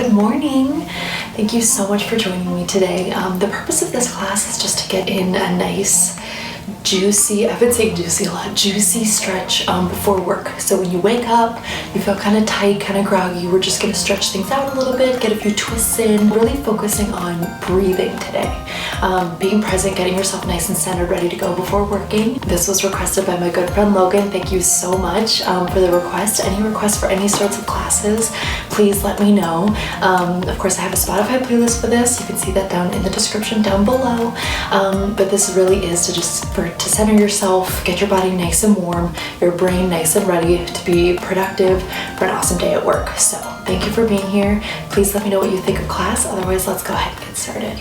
Good morning. Thank you so much for joining me today. The purpose of this class is just to get in a nice, juicy, I've been saying juicy a lot, juicy stretch before work. So when you wake up, you feel kind of tight, kind of groggy, we're just going to stretch things out a little bit, get a few twists in, really focusing on breathing today. Being present, getting yourself nice and centered, ready to go before working. This was requested by my good friend Logan. Thank you so much for the request. Any requests for any sorts of classes, please let me know. Of course, I have a Spotify playlist for this. You can see that down in the description down below. But this really is to center yourself, get your body nice and warm, your brain nice and ready to be productive for an awesome day at work. So thank you for being here. Please let me know what you think of class. Otherwise, let's go ahead and get started.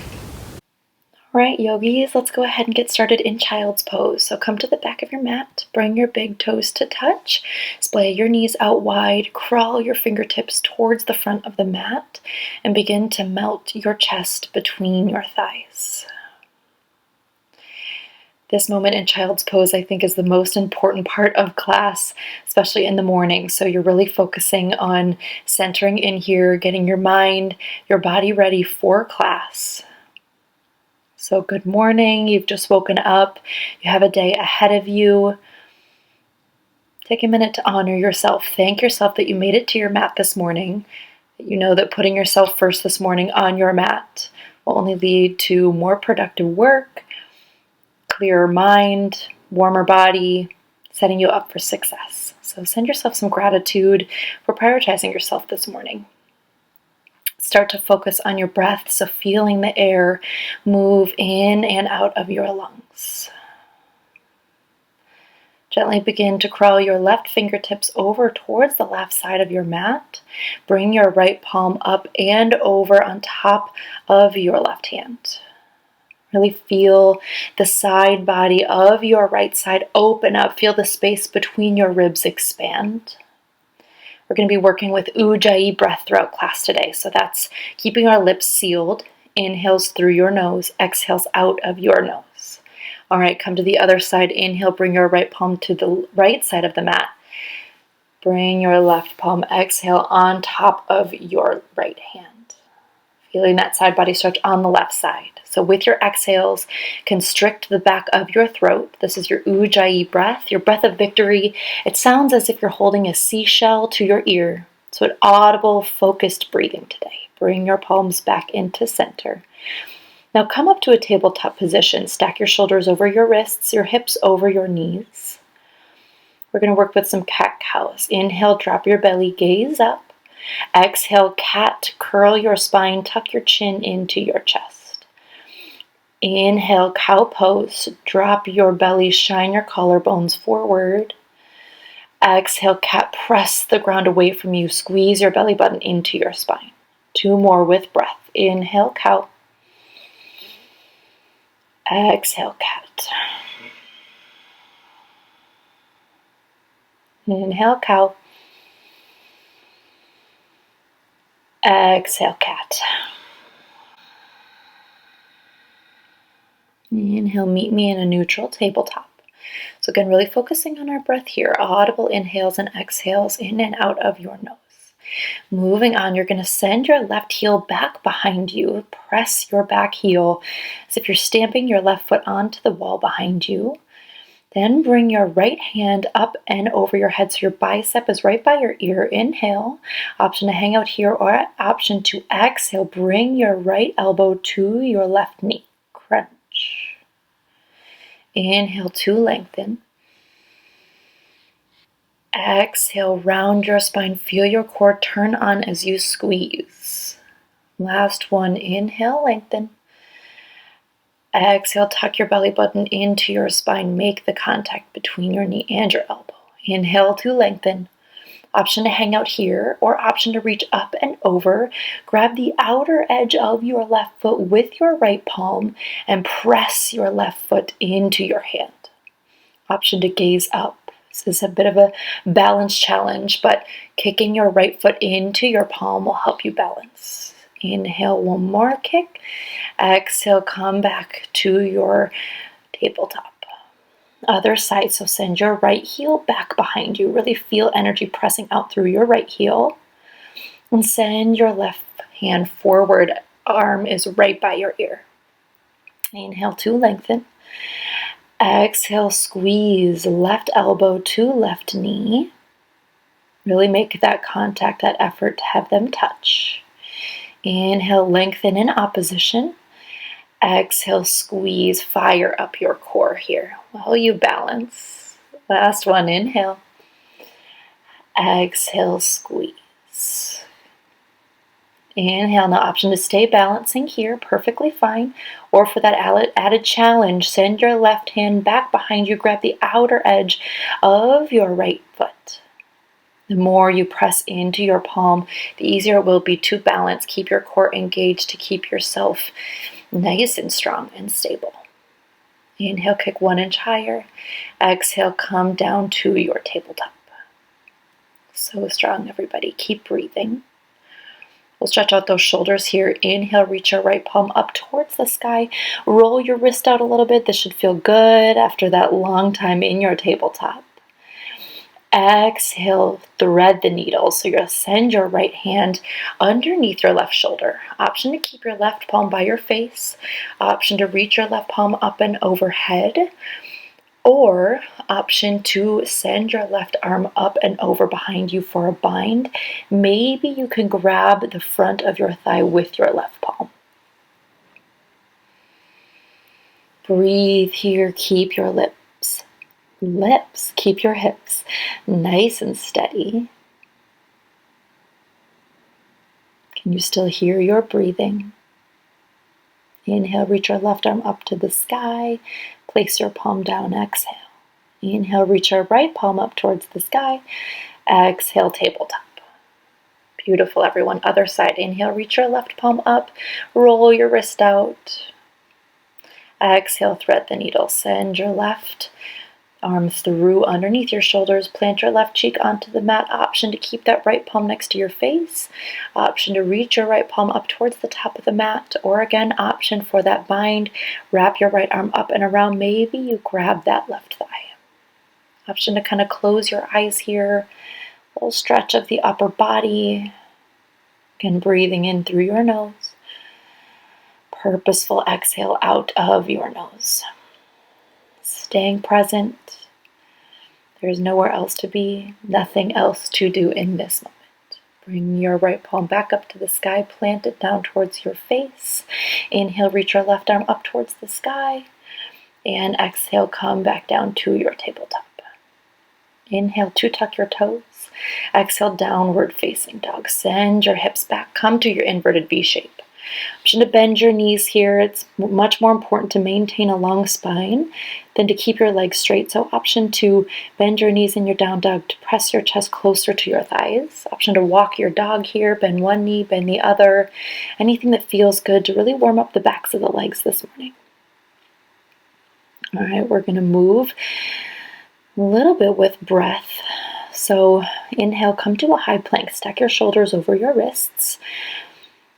All right, yogis, let's go ahead and get started in child's pose. So come to the back of your mat, bring your big toes to touch, splay your knees out wide, crawl your fingertips towards the front of the mat, and begin to melt your chest between your thighs. This moment in child's pose, I think, is the most important part of class, especially in the morning. So you're really focusing on centering in here, getting your mind, your body ready for class. So good morning, you've just woken up, you have a day ahead of you. Take a minute to honor yourself. Thank yourself that you made it to your mat this morning. You know that putting yourself first this morning on your mat will only lead to more productive work, clearer mind, warmer body, setting you up for success. So send yourself some gratitude for prioritizing yourself this morning. Start to focus on your breath, so feeling the air move in and out of your lungs. Gently begin to crawl your left fingertips over towards the left side of your mat. Bring your right palm up and over on top of your left hand. Really feel the side body of your right side open up. Feel the space between your ribs expand. We're going to be working with Ujjayi breath throughout class today. So that's keeping our lips sealed. Inhales through your nose, exhales out of your nose. All right, come to the other side. Inhale, bring your right palm to the right side of the mat. Bring your left palm, exhale on top of your right hand. Feeling that side body stretch on the left side. So with your exhales, constrict the back of your throat. This is your Ujjayi breath, your breath of victory. It sounds as if you're holding a seashell to your ear. So an audible, focused breathing today. Bring your palms back into center. Now come up to a tabletop position. Stack your shoulders over your wrists, your hips over your knees. We're going to work with some cat-cows. Inhale, drop your belly, gaze up. Exhale, cat, curl your spine, tuck your chin into your chest. Inhale, cow pose, drop your belly, shine your collarbones forward. Exhale, cat, press the ground away from you, squeeze your belly button into your spine. 2 more with breath. Inhale, cow. Exhale, cat. Inhale, cow. Exhale, cat. Inhale, meet me in a neutral tabletop. So again, really focusing on our breath here. Audible inhales and exhales in and out of your nose. Moving on, you're going to send your left heel back behind you. Press your back heel as if you're stamping your left foot onto the wall behind you. Then bring your right hand up and over your head so your bicep is right by your ear. Inhale, option to hang out here or option to exhale. Bring your right elbow to your left knee. Crunch. Inhale to lengthen. Exhale, round your spine. Feel your core turn on as you squeeze. Last one, inhale, lengthen. Exhale, tuck your belly button into your spine. Make the contact between your knee and your elbow. Inhale to lengthen. Option to hang out here or option to reach up and over. Grab the outer edge of your left foot with your right palm and press your left foot into your hand. Option to gaze up. This is a bit of a balance challenge, but kicking your right foot into your palm will help you balance. Inhale, 1 more kick. Exhale, come back to your tabletop. Other side, so send your right heel back behind you. Really feel energy pressing out through your right heel. And send your left hand forward, arm is right by your ear. Inhale to lengthen. Exhale, squeeze left elbow to left knee. Really make that contact, that effort to have them touch. Inhale, lengthen in opposition. Exhale, squeeze, fire up your core here while you balance. Last one, inhale. Exhale, squeeze. Inhale, now option to stay balancing here, perfectly fine. Or for that added challenge, send your left hand back behind you, grab the outer edge of your right foot. The more you press into your palm, the easier it will be to balance. Keep your core engaged to keep yourself nice and strong and stable. Inhale, kick 1 inch higher. Exhale, come down to your tabletop. So strong, everybody. Keep breathing. We'll stretch out those shoulders here. Inhale, reach your right palm up towards the sky. Roll your wrist out a little bit. This should feel good after that long time in your tabletop. Exhale, thread the needle. So you'll send your right hand underneath your left shoulder. Option to keep your left palm by your face. Option to reach your left palm up and overhead. Or option to send your left arm up and over behind you for a bind. Maybe you can grab the front of your thigh with your left palm. Breathe here. Keep your lips. Keep your hips nice and steady. Can you still hear your breathing? Inhale, reach your left arm up to the sky. Place your palm down, exhale. Inhale, reach your right palm up towards the sky. Exhale, tabletop. Beautiful, everyone. Other side. Inhale, reach your left palm up. Roll your wrist out. Exhale, thread the needle. Send your left arm through underneath your shoulders. Plant your left cheek onto the mat. Option to keep that right palm next to your face. Option to reach your right palm up towards the top of the mat. Or again, option for that bind. Wrap your right arm up and around. Maybe you grab that left thigh. Option to kind of close your eyes here. A little stretch of the upper body. Again, breathing in through your nose. Purposeful exhale out of your nose. Staying present. There's nowhere else to be, nothing else to do in this moment. Bring your right palm back up to the sky, plant it down towards your face. Inhale, reach your left arm up towards the sky. And exhale, come back down to your tabletop. Inhale to tuck your toes. Exhale, downward facing dog. Send your hips back, come to your inverted V shape. Option to bend your knees here. It's much more important to maintain a long spine than to keep your legs straight. So option to bend your knees in your down dog to press your chest closer to your thighs. Option to walk your dog here. Bend one knee, bend the other. Anything that feels good to really warm up the backs of the legs this morning. All right, we're going to move a little bit with breath. So inhale, come to a high plank. Stack your shoulders over your wrists.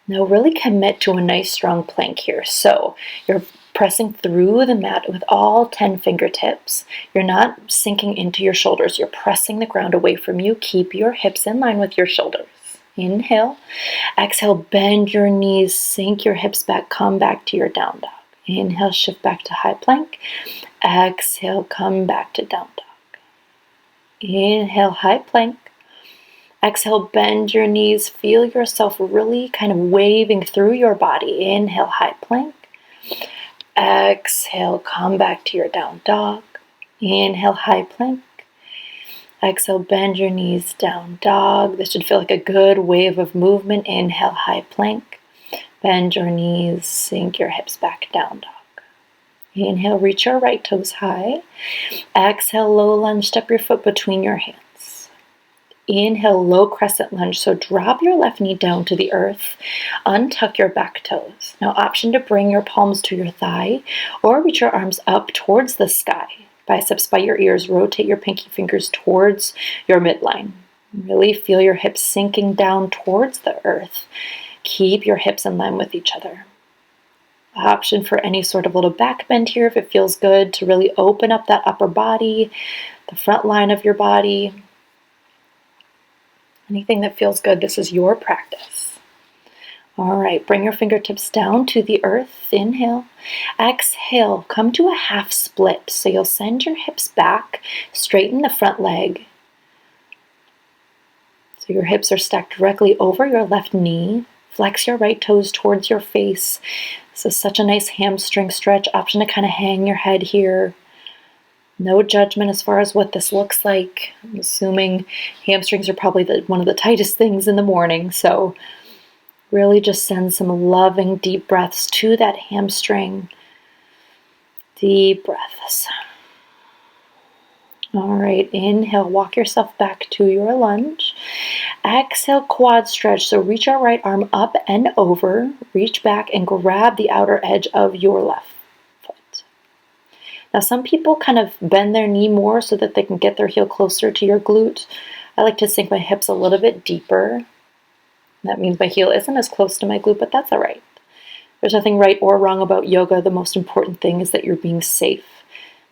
Now really commit to a nice strong plank here. So you're pressing through the mat with all 10 fingertips. You're not sinking into your shoulders. You're pressing the ground away from you. Keep your hips in line with your shoulders. Inhale. Exhale, bend your knees, sink your hips back, come back to your down dog. Inhale, shift back to high plank. Exhale, come back to down dog. Inhale, high plank. Exhale, bend your knees. Feel yourself really kind of waving through your body. Inhale, high plank. Exhale, come back to your down dog. Inhale, high plank. Exhale, bend your knees, down dog. This should feel like a good wave of movement. Inhale, high plank. Bend your knees, sink your hips back, down dog. Inhale, reach your right toes high. Exhale, low lunge, step your foot between your hands. Inhale, low crescent lunge. So drop your left knee down to the earth. Untuck your back toes. Now option to bring your palms to your thigh or reach your arms up towards the sky. Biceps by your ears. Rotate your pinky fingers towards your midline. Really feel your hips sinking down towards the earth. Keep your hips in line with each other. Option for any sort of little back bend here if it feels good to really open up that upper body, the front line of your body. Anything that feels good, this is your practice. All right, bring your fingertips down to the earth. Inhale. Exhale, come to a half split. So you'll send your hips back, straighten the front leg. So your hips are stacked directly over your left knee. Flex your right toes towards your face. This is such a nice hamstring stretch. Option to kind of hang your head here. No judgment as far as what this looks like. I'm assuming hamstrings are probably one of the tightest things in the morning. So really just send some loving deep breaths to that hamstring. Deep breaths. All right, inhale, walk yourself back to your lunge. Exhale, quad stretch. So reach your right arm up and over. Reach back and grab the outer edge of your left foot. Now, some people kind of bend their knee more so that they can get their heel closer to your glute. I like to sink my hips a little bit deeper. That means my heel isn't as close to my glute, but that's all right. There's nothing right or wrong about yoga. The most important thing is that you're being safe.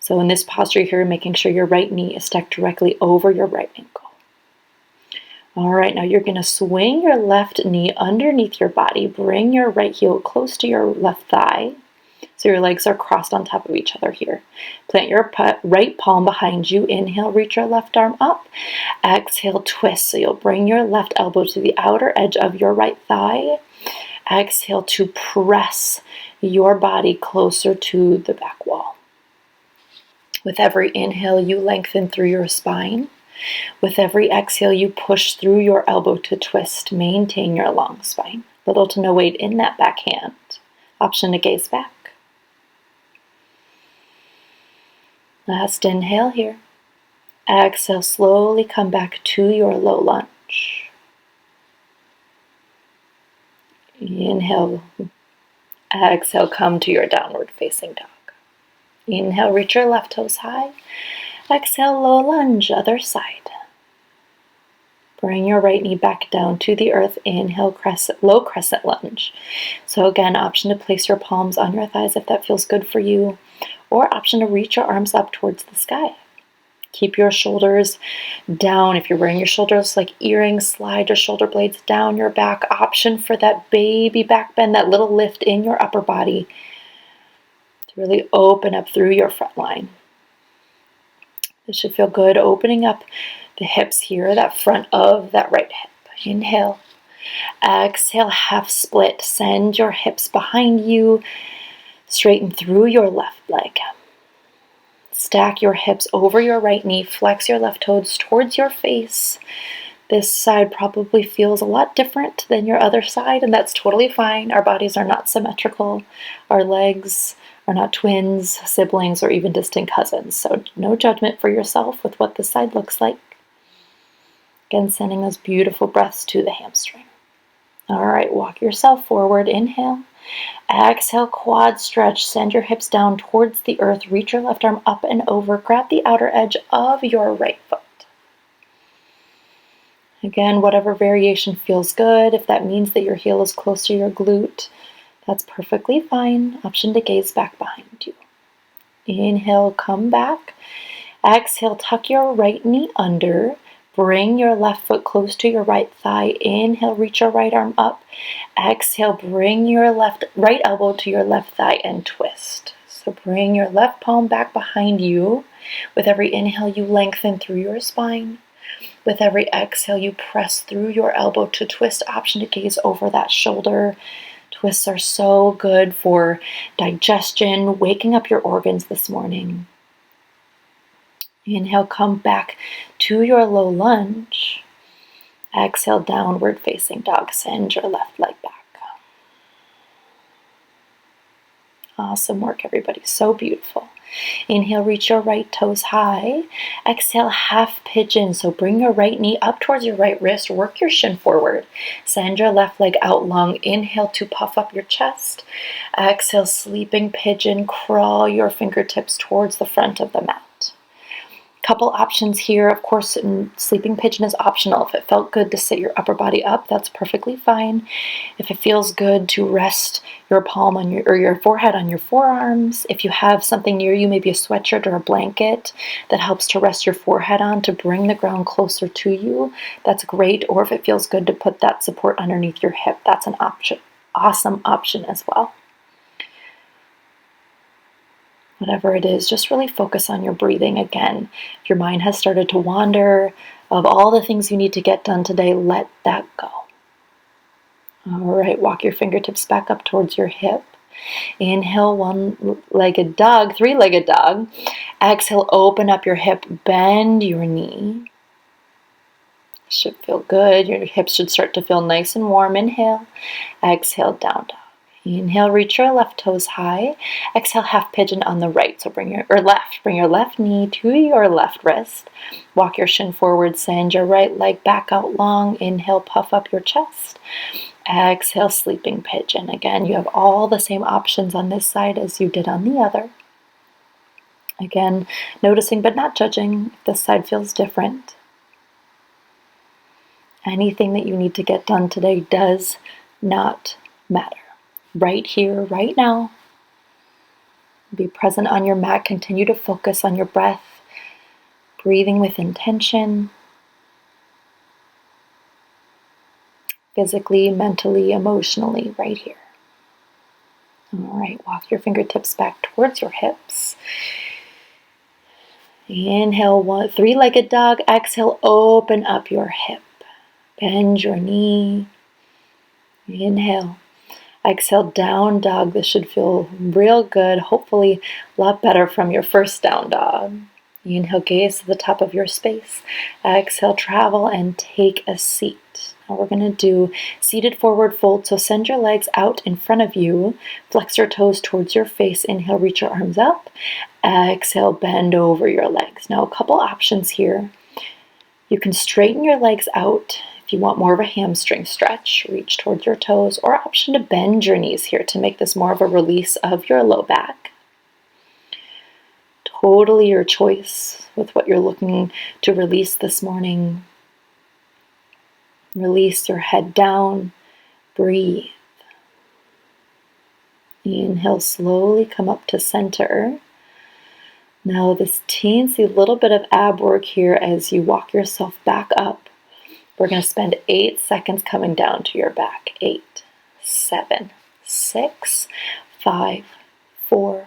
So in this posture here, making sure your right knee is stacked directly over your right ankle. All right, now you're going to swing your left knee underneath your body. Bring your right heel close to your left thigh. So your legs are crossed on top of each other here. Plant your right palm behind you. Inhale, reach your left arm up. Exhale, twist. So you'll bring your left elbow to the outer edge of your right thigh. Exhale to press your body closer to the back wall. With every inhale, you lengthen through your spine. With every exhale, you push through your elbow to twist. Maintain your long spine. Little to no weight in that back hand. Option to gaze back. Last inhale here. Exhale, slowly come back to your low lunge. Inhale. Exhale, come to your downward facing dog. Inhale, reach your left toes high. Exhale, low lunge, other side. Bring your right knee back down to the earth. Inhale, low crescent lunge. So again, option to place your palms on your thighs if that feels good for you, or option to reach your arms up towards the sky. Keep your shoulders down. If you're wearing your shoulders like earrings, slide your shoulder blades down your back. Option for that baby back bend, that little lift in your upper body to really open up through your front line. This should feel good, opening up the hips here, that front of that right hip. Inhale. Exhale, half split. Send your hips behind you. Straighten through your left leg. Stack your hips over your right knee. Flex your left toes towards your face. This side probably feels a lot different than your other side, and that's totally fine. Our bodies are not symmetrical. Our legs are not twins, siblings, or even distant cousins. So no judgment for yourself with what this side looks like. Again, sending those beautiful breaths to the hamstring. All right, walk yourself forward. Inhale. Exhale, quad stretch. Send your hips down towards the earth. Reach your left arm up and over. Grab the outer edge of your right foot. Again, whatever variation feels good. If that means that your heel is close to your glute, that's perfectly fine. Option to gaze back behind you. Inhale, come back. Exhale, tuck your right knee under. Bring your left foot close to your right thigh. Inhale, reach your right arm up. Exhale, bring your right elbow to your left thigh and twist. So bring your left palm back behind you. With every inhale, you lengthen through your spine. With every exhale, you press through your elbow to twist. Option to gaze over that shoulder. Twists are so good for digestion, waking up your organs this morning. Inhale, come back to your low lunge. Exhale, downward facing dog. Send your left leg back. Awesome work, everybody. So beautiful. Inhale, reach your right toes high. Exhale, half pigeon. So bring your right knee up towards your right wrist. Work your shin forward. Send your left leg out long. Inhale to puff up your chest. Exhale, sleeping pigeon. Crawl your fingertips towards the front of the mat. Couple options here. Of course, sleeping pigeon is optional. If it felt good to sit your upper body up, that's perfectly fine. If it feels good to rest your palm on your forehead on your forearms, if you have something near you, maybe a sweatshirt or a blanket that helps to rest your forehead on to bring the ground closer to you, that's great. Or if it feels good to put that support underneath your hip, that's an option. awesome option as well. Whatever it is, just really focus on your breathing again. If your mind has started to wander of all the things you need to get done today, let that go. All right, walk your fingertips back up towards your hip. Inhale, one-legged dog, three-legged dog. Exhale, open up your hip, bend your knee. Should feel good. Your hips should start to feel nice and warm. Inhale, exhale, down dog. Inhale, reach your left toes high. Exhale, half pigeon on the right. So bring your left knee to your left wrist. Walk your shin forward, send your right leg back out long. Inhale, puff up your chest. Exhale, sleeping pigeon. Again, you have all the same options on this side as you did on the other. Again, noticing but not judging if this side feels different. Anything that you need to get done today does not matter. Right here, right now. Be present on your mat. Continue to focus on your breath, breathing with intention. Physically, mentally, emotionally, right here. All right, walk your fingertips back towards your hips. Inhale, three-legged dog. Exhale, open up your hip. Bend your knee. Inhale. Exhale, down dog. This should feel real good. Hopefully a lot better from your first down dog. Inhale, gaze to the top of your space. Exhale, travel and take a seat. Now we're going to do seated forward fold. So send your legs out in front of you. Flex your toes towards your face. Inhale, reach your arms up. Exhale, bend over your legs. Now a couple options here. You can straighten your legs out. If you want more of a hamstring stretch, reach towards your toes, or option to bend your knees here to make this more of a release of your low back. Totally your choice with what you're looking to release this morning. Release your head down, breathe. Inhale, slowly come up to center. Now this teensy little bit of ab work here as you walk yourself back up. We're going to spend 8 seconds coming down to your back. 8, 7, 6, 5, 4,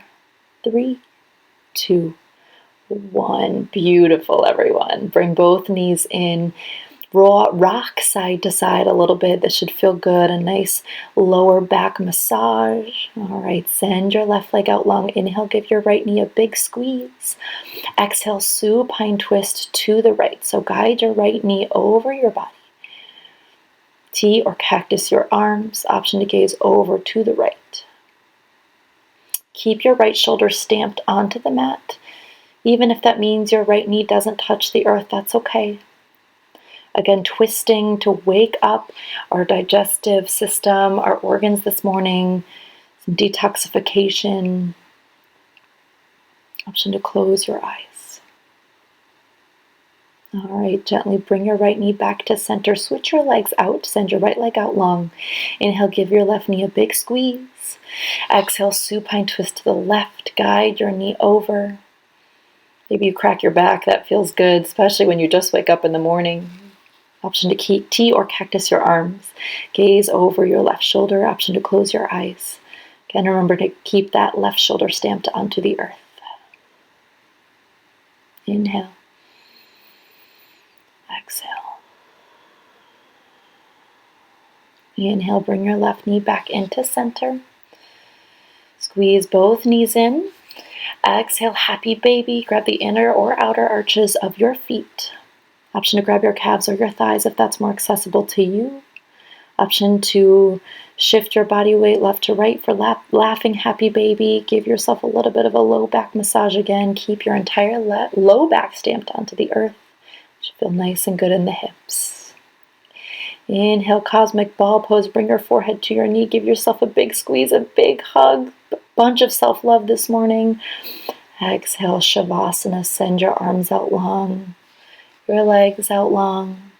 3, 2, 1. Beautiful, everyone. Bring both knees in. Rock side to side a little bit. This should feel good. A nice lower back massage. All right, send your left leg out long. Inhale, give your right knee a big squeeze. Exhale, supine twist to the right. So guide your right knee over your body. T or cactus your arms. Option to gaze over to the right. Keep your right shoulder stamped onto the mat. Even if that means your right knee doesn't touch the earth, that's okay. Again, twisting to wake up our digestive system, our organs this morning, some detoxification. Option to close your eyes. All right, gently bring your right knee back to center. Switch your legs out. Send your right leg out long. Inhale, give your left knee a big squeeze. Exhale, supine twist to the left. Guide your knee over. Maybe you crack your back. That feels good, especially when you just wake up in the morning. Option to keep T or cactus your arms. Gaze over your left shoulder. Option to close your eyes. Again, remember to keep that left shoulder stamped onto the earth. Inhale. Exhale. Inhale, bring your left knee back into center. Squeeze both knees in. Exhale, happy baby. Grab the inner or outer arches of your feet. Option to grab your calves or your thighs if that's more accessible to you. Option to shift your body weight left to right for laughing happy baby. Give yourself a little bit of a low back massage again. Keep your entire low back stamped onto the earth. Should feel nice and good in the hips. Inhale, cosmic ball pose. Bring your forehead to your knee. Give yourself a big squeeze, a big hug. A bunch of self-love this morning. Exhale, Shavasana. Send your arms out long. Your legs out long.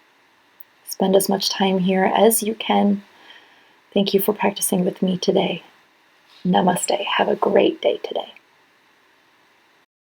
Spend as much time here as you can. Thank you for practicing with me today. Namaste. Have a great day today.